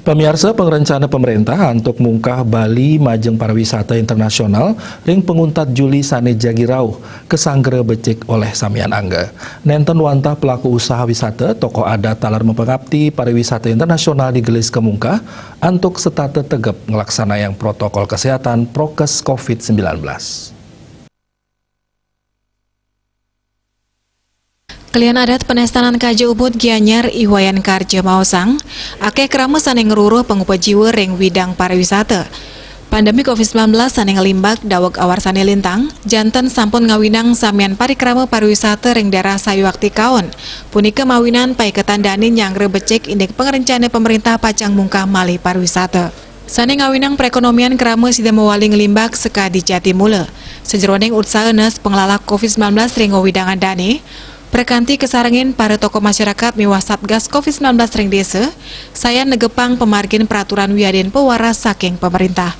Pemirsa, pengerencana pemerintah untuk mungkah Bali Majeng Pariwisata Internasional ring penguntat Juli sane jagirau kesanggere becik oleh Samian Angga. Nenten wantah pelaku usaha wisata, tokoh adat talar mempengabdi pariwisata internasional digelis kemungkah untuk setata tegap ngelaksana yang protokol kesehatan prokes COVID-19. Kalian adat penestanan Kaja Ubud Gianyar Iwayan Karja Mausang, akeh krama saneng ngeruruh pengupa jiwa ring widang pariwisata. Pandemi COVID-19 saneng ngelimbak dawag awar sane lintang, janten sampun ngawinang samian parikrama pariwisata ring daerah Sayuakti Kaon. Punika mawinan pai ketandani nyangre becek indek pengerencana pemerintah pacang mungkah malih pariwisata. Sane ngawinang perekonomian krama sida mewali ngelimbak seka di Jatimula. Sejeroning utsaenes pengelola COVID-19 ring ngawidangan dane, perkanti kesarangin para tokoh masyarakat miwah Satgas COVID-19 ring desa, saya negepang pemargin peraturan wiadin pewaras saking pemerintah.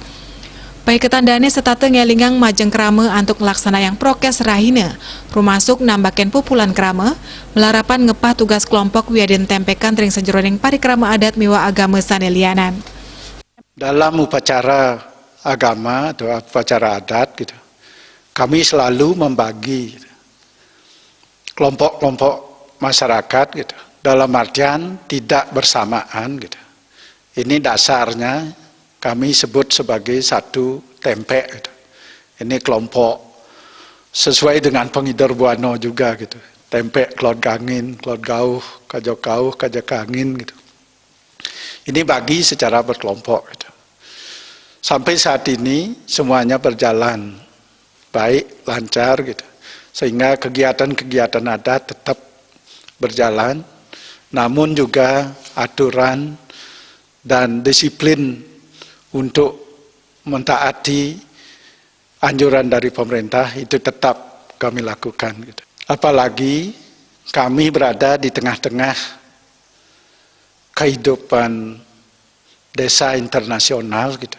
Baik ketandane setata ngelingang majeng krama untuk melaksana yang prokes rahina, termasuk nambaken pupulan krama, melarapan ngepah tugas kelompok wiadin tempekan ring sejeroning parikrama adat miwah agama sanelianan. Dalam upacara agama atau upacara adat, gitu, kami selalu membagi kelompok-kelompok masyarakat gitu, dalam artian tidak bersamaan gitu. Ini dasarnya kami sebut sebagai satu tempek gitu. Ini kelompok sesuai dengan pengidar buano juga gitu. Tempek klod gangin, klod gauh, kajak angin gitu. Ini bagi secara berkelompok gitu. Sampai saat ini semuanya berjalan baik, lancar gitu. Sehingga kegiatan-kegiatan adat tetap berjalan, namun juga aturan dan disiplin untuk mentaati anjuran dari pemerintah itu tetap kami lakukan. Gitu. Apalagi kami berada di tengah-tengah kehidupan desa internasional. Gitu.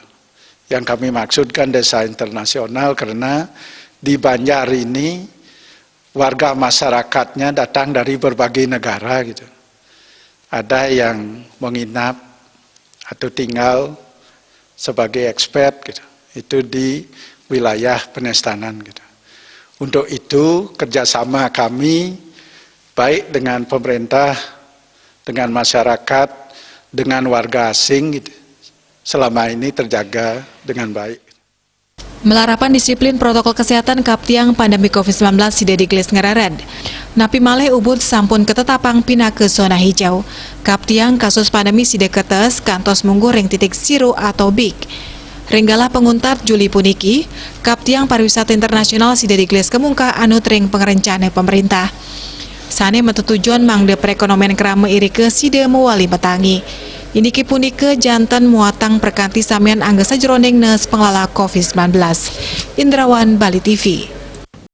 Yang kami maksudkan desa internasional karena di Banjar ini warga masyarakatnya datang dari berbagai negara gitu. Ada yang menginap atau tinggal sebagai ekspat gitu. Itu di wilayah penestanan gitu. Untuk itu kerjasama kami baik dengan pemerintah, dengan masyarakat, dengan warga asing gitu. Selama ini terjaga dengan baik. Melarapan disiplin protokol kesehatan kaptiang pandemi COVID-19 sida digelis ngerared. Napi malih Ubud sampun ketetapang pindah ke zona hijau. Kaptiang kasus pandemi sida ketes kantos munggu ring titik zero atau big. Ringgalah penguntat Juli puniki, kaptiang pariwisata internasional sida digelis kemungka anut ring pengerencana pemerintah. Sane metutujuan mangde perekonomian krama irike sida mewali metangi. Indiki punike jantan muatang perkanti samian angga sajeroning nes pengelola COVID-19. Indrawan, Bali TV.